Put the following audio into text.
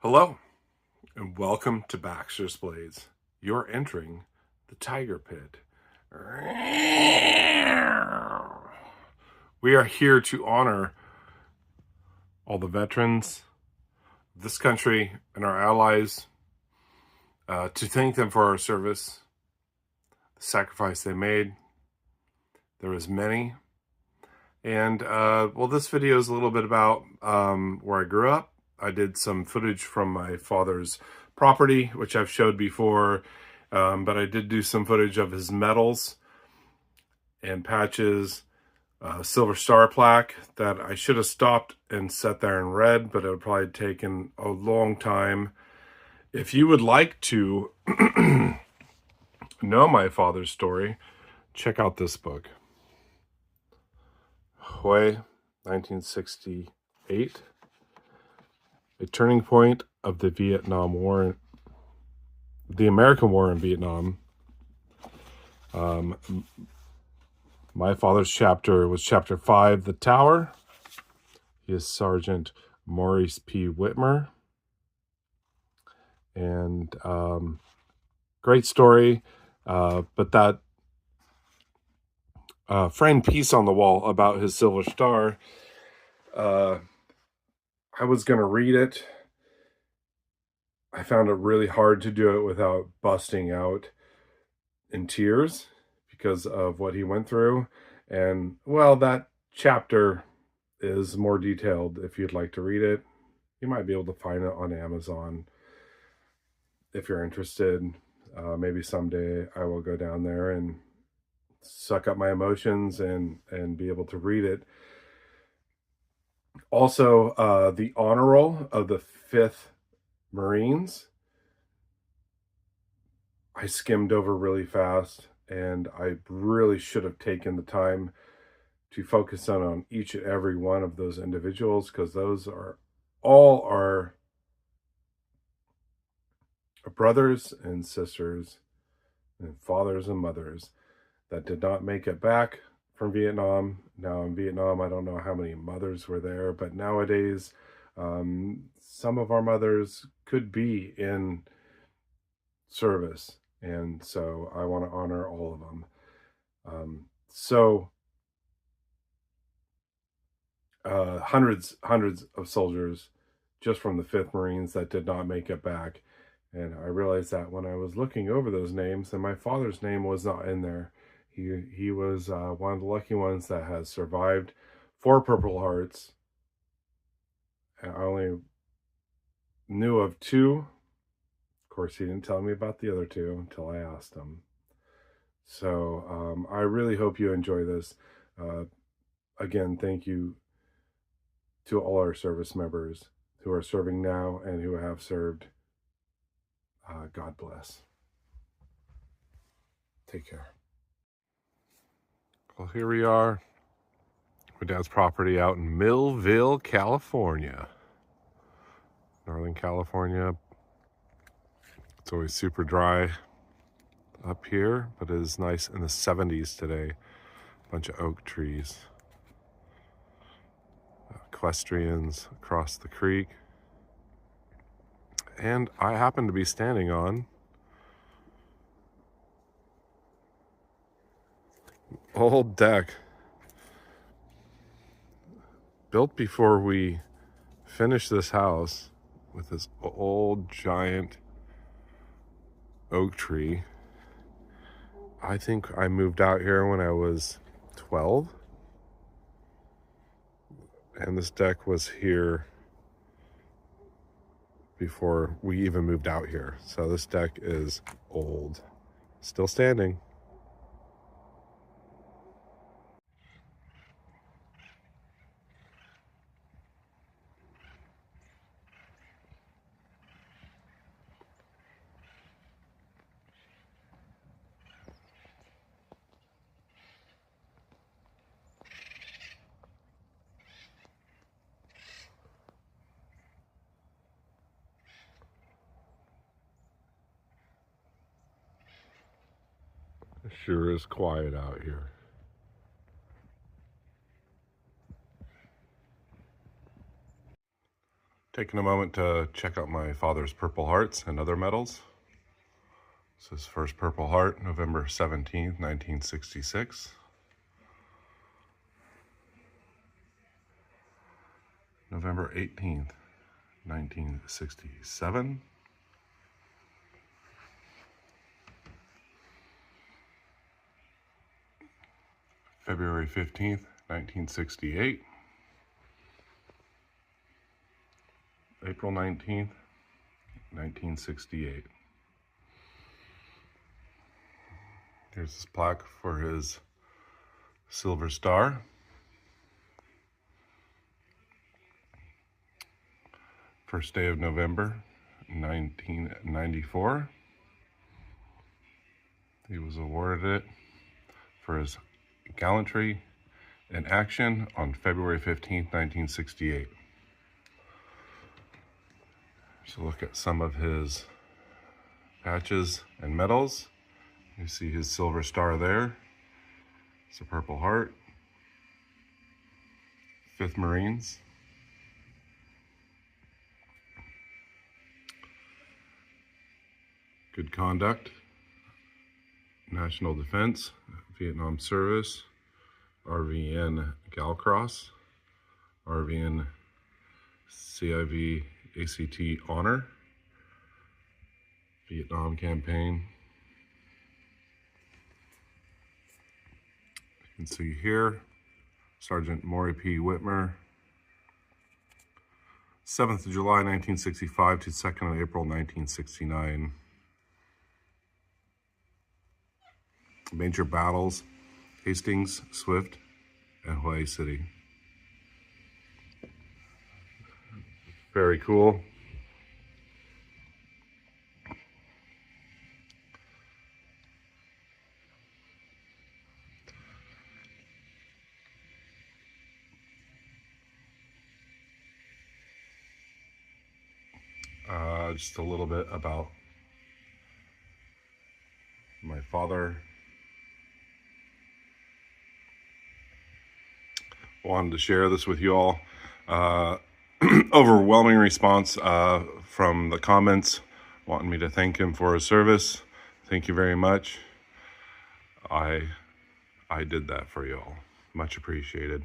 Hello, and welcome to Baxter's Blades. You're entering the Tiger Pit. We are here to honor all the veterans of this country and our allies, to thank them for our service, the sacrifice they made. There was many. And, this video is a little bit about where I grew up. I did some footage from my father's property, which I've showed before, but I did do some footage of his medals and patches, Silver Star plaque that I should have stopped and set there and read, but it would probably taken a long time. If you would like to know my father's story, check out this book. Hue, 1968. A turning point of the Vietnam War, the American War in Vietnam. My father's chapter was chapter 5, The Tower. He is Sergeant Maurice P. Whitmer. And great story, but that framed piece on the wall about his Silver Star, I was going to read it. I found it really hard to do it without busting out in tears because of what he went through. And, well, that chapter is more detailed if you'd like to read it. You might be able to find it on Amazon if you're interested. Maybe someday I will go down there and suck up my emotions and be able to read it. Also, the honor roll of the 5th Marines, I skimmed over really fast, and I really should have taken the time to focus on each and every one of those individuals, because those are all our brothers and sisters and fathers and mothers that did not make it back from Vietnam. Now in Vietnam, I don't know how many mothers were there, but nowadays some of our mothers could be in service, and so I want to honor all of them. Hundreds of soldiers just from the 5th Marines that did not make it back. And I realized that when I was looking over those names, and my father's name was not in there. He was one of the lucky ones that has survived 4 Purple Hearts. And I only knew of 2. Of course, he didn't tell me about the other 2 until I asked him. So I really hope you enjoy this. Again, thank you to all our service members who are serving now and who have served. God bless. Take care. Well, here we are. My dad's property out in Millville, California. Northern California. It's always super dry up here, but it is nice in the 70s today. A bunch of oak trees. Equestrians across the creek. And I happen to be standing on old deck built before we finished this house with this old giant oak tree. I think I moved out here when I was 12, and this deck was here before we even moved out here. So this deck is old, still standing. It sure is quiet out here. Taking a moment to check out my father's Purple Hearts and other medals. This is his first Purple Heart, November 17th, 1966. November 18th, 1967. February 15th, 1968. April 19th, 1968. Here's his plaque for his Silver Star. First day of November, 1994. He was awarded it for his gallantry in action on February 15th, 1968. So look at some of his patches and medals. You see his Silver Star there. It's a Purple Heart. 5th Marines. Good Conduct. National Defense, Vietnam Service, RVN Galcross, RVN CIV ACT Honor, Vietnam Campaign. You can see here, Sergeant Maury P. Whitmer, 7th of July, 1965 to 2nd of April, 1969. Major battles, Hastings, Swift, and Hawaii City. Very cool. Just a little bit about my father. Wanted to share this with you all. Overwhelming response from the comments, wanting me to thank him for his service. Thank you very much. I did that for you all. Much appreciated.